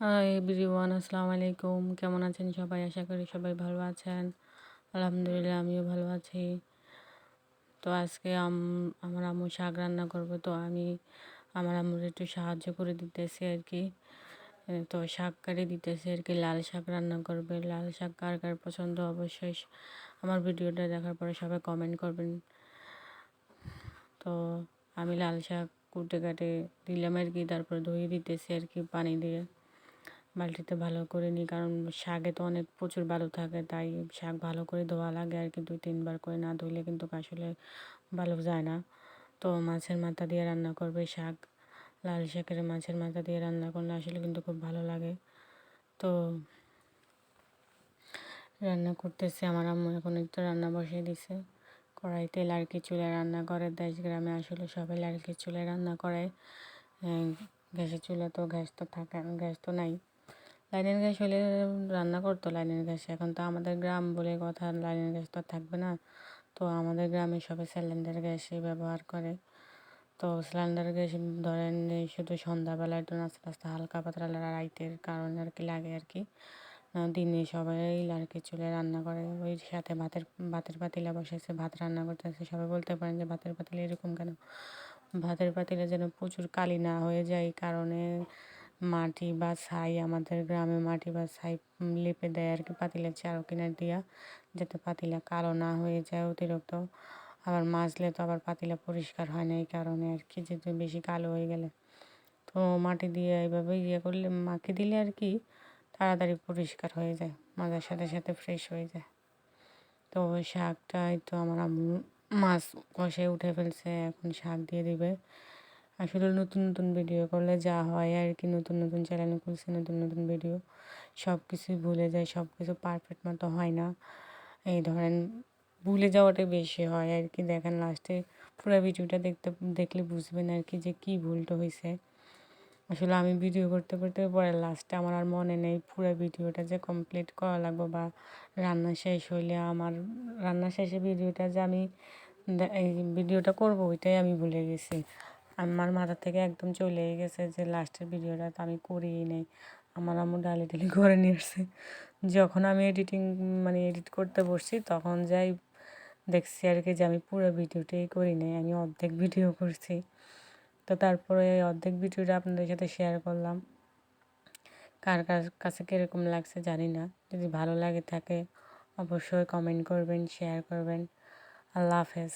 Hi everyone, আসসালামু আলাইকুম। কেমন আছেন সবাই? আশা করি সবাই ভালো আছেন। আলহামদুলিল্লাহ, আমিও ভালো আছি। তো আজকে আমার আম্মু শাক রান্না করবে, তো আমি আমার আম্মুর একটু সাহায্য করে দিতেছি আর কি। তো শাক কাটি দিতেছি আর কি। লাল শাক রান্না করবে। লাল শাক কার কার পছন্দ অবশ্যই আমার ভিডিওটা দেখার পরে সবাই কমেন্ট করবেন। তো আমি লাল শাক কুটে কাটে দিলাম আর কি, তারপর ধুয়ে দিতেছি আর কি পানি দিয়ে। বালতিতে ভালো করে নিই, কারণ শাকে তো অনেক প্রচুর বালু থাকে, তাই শাক ভালো করে ধোয়া লাগে আর কি। 2-3 বার করে না ধুইলে কিন্তু আসলে ভালো যায় না। তো মাছের মাথা দিয়ে রান্না করবে শাক। লাল শাকের মাছের মাথা দিয়ে রান্না করলে আসলে কিন্তু খুব ভালো লাগে। তো রান্না করতেছে আমার আম্মু, এখন একটু রান্না বসিয়ে দিছে। কড়াইতে লাড়কি চুলায় রান্না করে। দেশ গ্রামে আসলে সবাই লাড়কি চুলায় রান্না করে। গ্যাসের চুলা তো গ্যাস তো থাকে, গ্যাস তো নাই। লাইনের গ্যাস হলে রান্না করতো লাইনের গ্যাসে, এখন তো আমাদের গ্রাম বলে কথা, লাইনের গ্যাস তো থাকবে না। তো আমাদের গ্রামে সবাই সিলিন্ডার গ্যাসই ব্যবহার করে। তো সিলিন্ডার গ্যাস ধরেন এই শুধু সন্ধ্যাবেলা একটু নাস্তা টাস্তা হালকা পাতলা রাইতের কারণে আর কি লাগে আর কি। দিনে সবাই লাড়কি চুলায় রান্না করে। ওই সাথে ভাতের পাতিলা বসেছে, ভাত রান্না করতেছে। সবাই বলতে পারেন যে ভাতের পাতিলা এরকম কেন? ভাতের পাতিলে যেন প্রচুর কালি না হয়ে যায়, এই কারণে মাটি বা ছাই, আমাদের গ্রামে মাটি বা ছাই লেপে দেয় আর কি পাতিলের চারো কিনার দিয়া, যাতে পাতিলা কালো না হয়ে যায় অতিরিক্ত। আবার মাজলে তো আবার পাতিলা পরিষ্কার হয় না, এই কারণে আর কি, যেহেতু বেশি কালো হয়ে গেলে। তো মাটি দিয়ে এইভাবে করলে, মাখিয়ে দিলে আর কি তাড়াতাড়ি পরিষ্কার হয়ে যায়, মাজার সাথে সাথে ফ্রেশ হয়ে যায়। তো ওই শাকটাই তো আমার আম্মু মাছ কষে উঠে ফেলছে, এখন শাক দিয়ে দিবে। আসলে নতুন নতুন ভিডিও করলে যা হয় আর কি, নতুন নতুন চ্যানেল খুলছে, নতুন নতুন ভিডিও, সব কিছুই ভুলে যায়, সব কিছু পারফেক্ট মতো হয় না। এই ধরেন ভুলে যাওয়াটাই বেশি হয় আর কি। দেখেন লাস্টে পুরো ভিডিওটা দেখলে বুঝবেন আর কি যে কী ভুলটা হয়েছে। আসলে আমি ভিডিও করতে করতে পরে লাস্টে আমার আর মনে নেই পুরো ভিডিওটা যে কমপ্লিট করা লাগবে, বা রান্না শেষ হইলে আমার রান্না শেষে ভিডিওটা যে আমি এই ভিডিওটা করবো ওইটাই আমি ভুলে গেছি। আমার মাথা থেকে একদম চলেই গেছে যে লাস্টের ভিডিওটা তো আমি করিই নাই। আমার আম্মু ডালি করে নিয়ে আসছে। যখন আমি এডিট করতে বসছি, তখন যাই দেখছি আর কি যে আমি পুরো ভিডিওটাই করি নাই, আমি অর্ধেক ভিডিও করছি। তো তারপরে এই অর্ধেক ভিডিওটা আপনাদের সাথে শেয়ার করলাম। কার কাছে কীরকম লাগছে জানি না। যদি ভালো লাগে থাকে অবশ্যই কমেন্ট করবেন, শেয়ার করবেন। আল্লাহ হাফেজ।